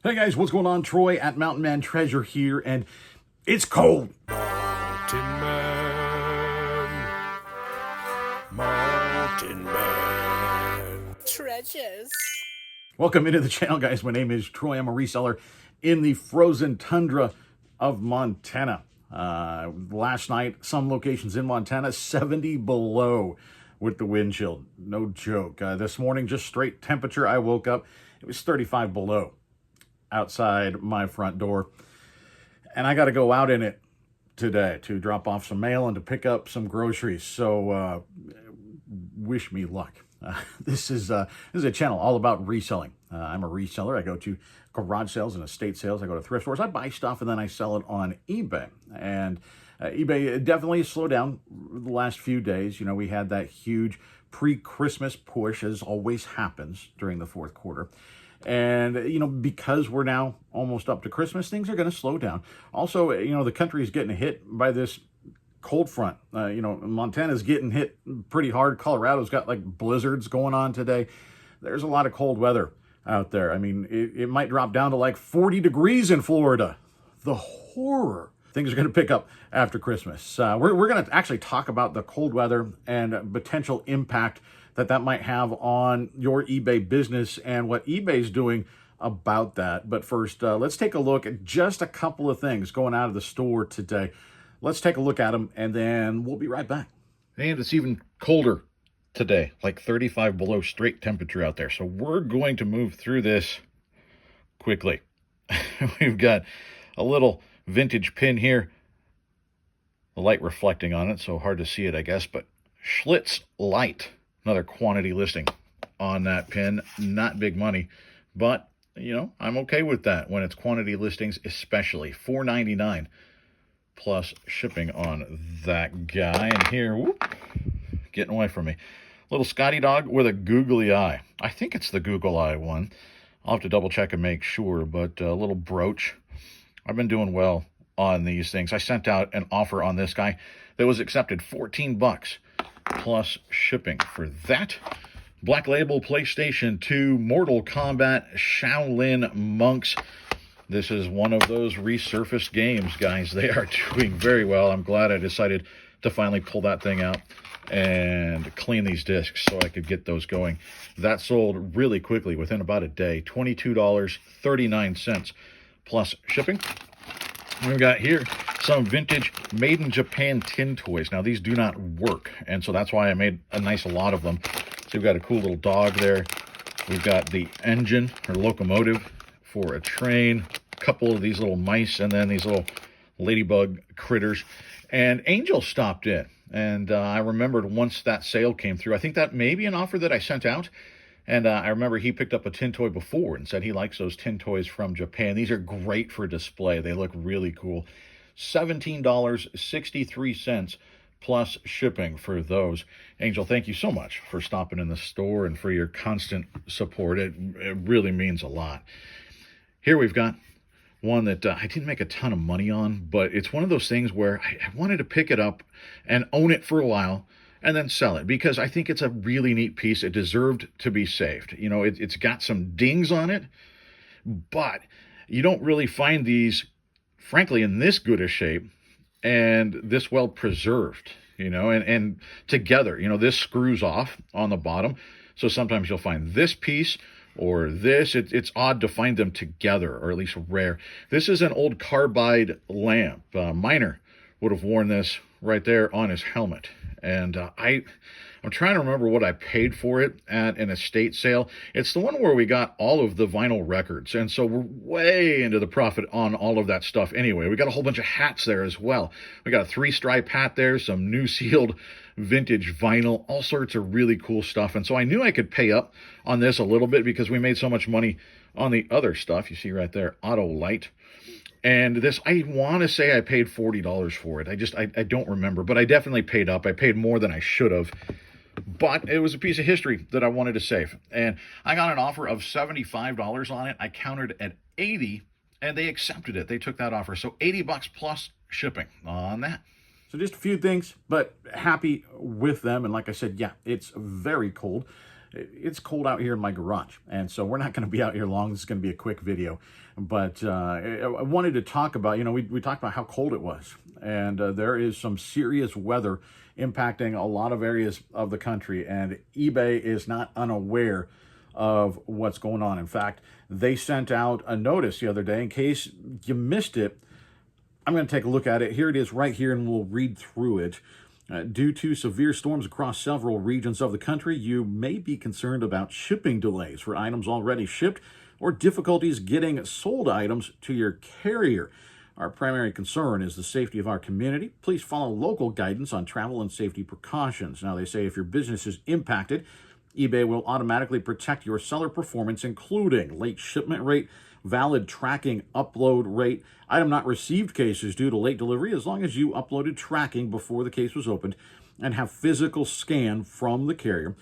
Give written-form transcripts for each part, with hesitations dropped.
Hey guys, what's going on? Troy at Mountain Man Treasure here, and it's cold. Mountain Man, Mountain Man. Treasures. Welcome into the channel, guys. My name is Troy. I'm a reseller in the frozen tundra of Montana. Last night, some locations in Montana, 70 below with the wind chill. No joke. This morning, just straight temperature. I woke up, it was 35 below outside my front door. And I got to go out in it today to drop off some mail and to pick up some groceries. So wish me luck. This is a channel all about reselling. I'm a reseller. I go to garage sales and estate sales. I go to thrift stores. I buy stuff and then I sell it on eBay. And eBay definitely slowed down the last few days. You know, we had that huge pre-Christmas push, as always happens during the fourth quarter. And, you know, because we're now almost up to Christmas, things are going to slow down. Also, you know, the country is getting hit by this cold front. Montana's getting hit pretty hard. Colorado's got like blizzards going on today. There's a lot of cold weather out there. I mean, it might drop down to like 40 degrees in Florida. The horror. Things are going to pick up after Christmas. We're going to actually talk about the cold weather and potential impact that might have on your eBay business and what eBay's doing about that. But first, let's take a look at just a couple of things going out of the store today. Let's take a look at them, and then we'll be right back. And it's even colder today, like 35 below straight temperature out there. So we're going to move through this quickly. We've got a little vintage pin here. The light reflecting on it, so hard to see it, I guess. But Schlitz Light. Another quantity listing on that pin. Not big money, but, you know, I'm okay with that when it's quantity listings, especially $4.99 plus shipping on that guy. And here, whoop, getting away from me. Little Scotty dog with a googly eye. I think it's the Google Eye one. I'll have to double check and make sure, but a little brooch. I've been doing well on these things. I sent out an offer on this guy that was accepted, 14 bucks. Plus shipping for that. Black Label PlayStation 2 Mortal Kombat Shaolin Monks. This is one of those resurfaced games, guys. They are doing very well. I'm glad I decided to finally pull that thing out and clean these discs so I could get those going. That sold really quickly within about a day. $22.39 plus shipping. We've got here some vintage made in Japan tin toys. Now, these do not work, and so that's why I made a nice lot of them. So we've got a cool little dog there. We've got the engine or locomotive for a train, a couple of these little mice, and then these little ladybug critters. And Angel stopped in, and I remembered once that sale came through, I think that may be an offer that I sent out. And I remember he picked up a tin toy before and said he likes those tin toys from Japan. These are great for display. They look really cool. $17.63 plus shipping for those. Angel, thank you so much for stopping in the store and for your constant support. It really means a lot. Here we've got one that I didn't make a ton of money on, but it's one of those things where I wanted to pick it up and own it for a while and then sell it, because I think it's a really neat piece. It deserved to be saved. You know, it's got some dings on it, but you don't really find these, frankly, in this good a shape and this well preserved, you know, and together, you know, this screws off on the bottom. So sometimes you'll find this piece or this. It's odd to find them together, or at least rare. This is an old carbide lamp. Miner would have worn this right there on his helmet. And I'm trying to remember what I paid for it at an estate sale. It's the one where we got all of the vinyl records. And so we're way into the profit on all of that stuff anyway. We got a whole bunch of hats there as well. We got a 3-stripe hat there, some new sealed vintage vinyl, all sorts of really cool stuff. And so I knew I could pay up on this a little bit because we made so much money on the other stuff. You see right there, Auto Light. And this, I want to say I paid $40 for it. I don't remember, but I definitely paid up. I paid more than I should have. But it was a piece of history that I wanted to save. And I got an offer of $75 on it. I countered at $80, and they accepted it. They took that offer. So $80 plus shipping on that. So just a few things, but happy with them. And like I said, yeah, it's very cold. It's cold out here in my garage, and so we're not going to be out here long. This is going to be a quick video, but I wanted to talk about, we talked about how cold it was, and there is some serious weather impacting a lot of areas of the country, and eBay is not unaware of what's going on. In fact, they sent out a notice the other day. In case you missed it, I'm going to take a look at it. Here it is right here, and we'll read through it. Due to severe storms across several regions of the country, you may be concerned about shipping delays for items already shipped or difficulties getting sold items to your carrier. Our primary concern is the safety of our community. Please follow local guidance on travel and safety precautions. Now, they say if your business is impacted, eBay will automatically protect your seller performance, including late shipment rate, valid tracking upload rate, item not received cases due to late delivery, as long as you uploaded tracking before the case was opened and have physical scan from the carrier,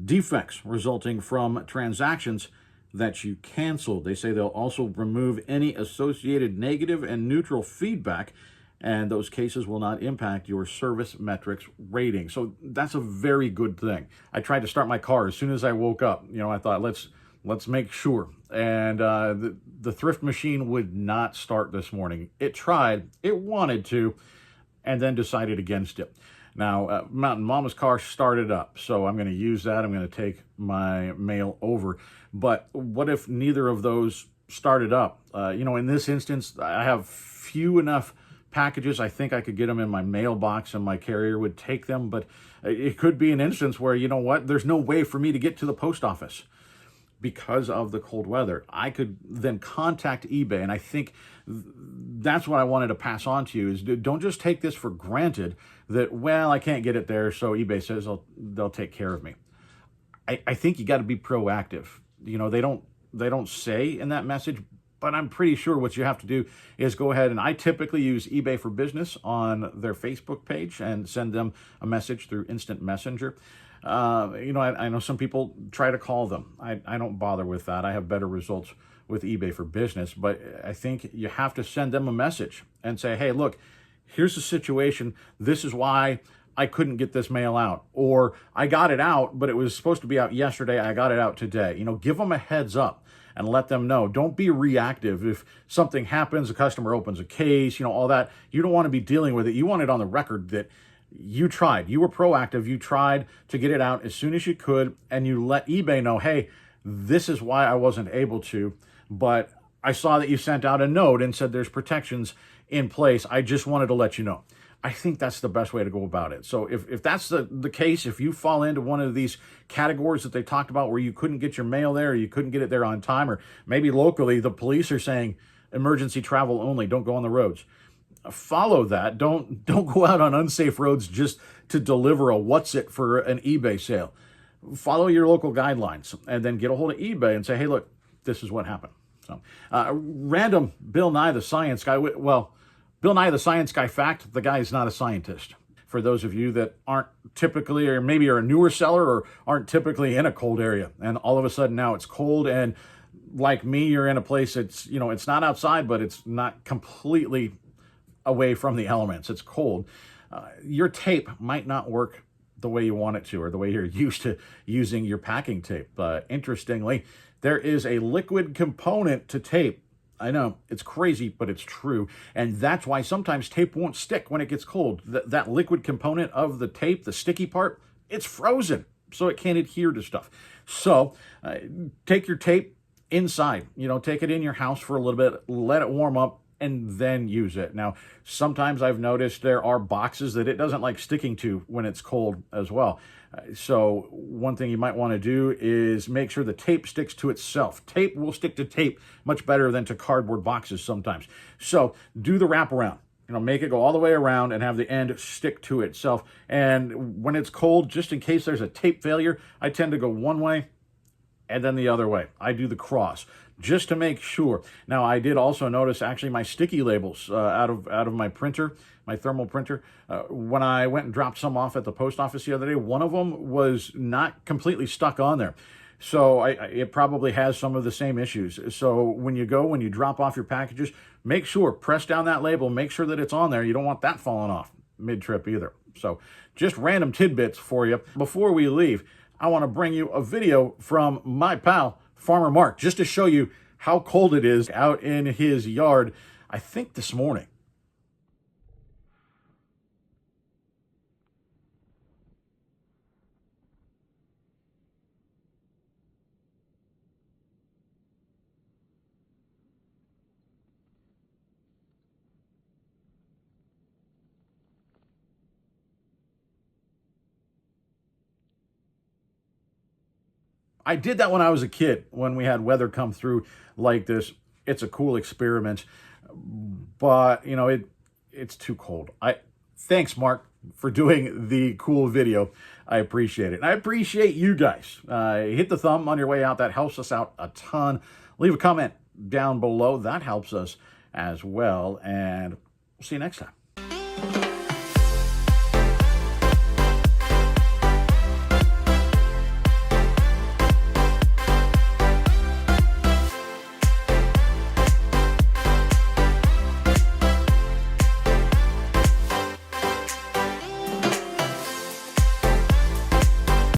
defects resulting from transactions that you canceled. They say they'll also remove any associated negative and neutral feedback, and those cases will not impact your service metrics rating. So that's a very good thing. I tried to start my car as soon as I woke up. I thought, let's make sure. And the thrift machine would not start this morning. It tried, it wanted to, and then decided against it. Now, Mountain Mama's car started up, so I'm going to use that. I'm going to take my mail over. But what if neither of those started up? In this instance, I have few enough packages. I think I could get them in my mailbox and my carrier would take them, but it could be an instance where, there's no way for me to get to the post office because of the cold weather. I could then contact eBay, and I think that's what I wanted to pass on to you is don't just take this for granted that, I can't get it there, so eBay says they'll take care of me. I think you got to be proactive. They don't say in that message, but I'm pretty sure what you have to do is go ahead, and I typically use eBay for Business on their Facebook page and send them a message through Instant Messenger. I know some people try to call them. I don't bother with that. I have better results with eBay for Business, but I think you have to send them a message and say, hey, look, here's the situation. This is why I couldn't get this mail out, or I got it out, but it was supposed to be out yesterday. I got it out today. Give them a heads up and let them know. Don't be reactive. If something happens, a customer opens a case, all that, you don't want to be dealing with it. You want it on the record that you tried. You were proactive. You tried to get it out as soon as you could, and you let eBay know, hey, this is why I wasn't able to, but I saw that you sent out a note and said there's protections in place. I just wanted to let you know. I think that's the best way to go about it. So if that's the case, if you fall into one of these categories that they talked about where you couldn't get your mail there, or you couldn't get it there on time, or maybe locally the police are saying emergency travel only, don't go on the roads. Follow that. Don't go out on unsafe roads just to deliver a what's it for an eBay sale. Follow your local guidelines and then get a hold of eBay and say, hey, look, this is what happened. So, random Bill Nye the Science Guy. Bill Nye the Science Guy fact, the guy is not a scientist. For those of you that aren't typically, or maybe are a newer seller or aren't typically in a cold area, and all of a sudden now it's cold, and like me, you're in a place that's, it's not outside, but it's not completely away from the elements. It's cold. Your tape might not work the way you want it to, or the way you're used to using your packing tape. Interestingly, there is a liquid component to tape. I know, it's crazy, but it's true. And that's why sometimes tape won't stick when it gets cold. That liquid component of the tape, the sticky part, it's frozen, so it can't adhere to stuff. So take your tape inside, take it in your house for a little bit, let it warm up, and then use it. Now, sometimes I've noticed there are boxes that it doesn't like sticking to when it's cold as well. So one thing you might want to do is make sure the tape sticks to itself. Tape will stick to tape much better than to cardboard boxes sometimes. So do the wraparound. Make it go all the way around and have the end stick to itself. And when it's cold, just in case there's a tape failure, I tend to go one way and then the other way. I do the cross just to make sure. Now, I did also notice actually my sticky labels out of my printer, my thermal printer. When I went and dropped some off at the post office the other day, one of them was not completely stuck on there. So it probably has some of the same issues. So when you drop off your packages, make sure, press down that label, make sure that it's on there. You don't want that falling off mid-trip either. So just random tidbits for you. Before we leave, I want to bring you a video from my pal, Farmer Mark, just to show you how cold it is out in his yard, I think this morning. I did that when I was a kid, when we had weather come through like this. It's a cool experiment, but you know, it's too cold. Thanks, Mark, for doing the cool video. I appreciate it. And I appreciate you guys. Hit the thumb on your way out. That helps us out a ton. Leave a comment down below. That helps us as well. And we'll see you next time.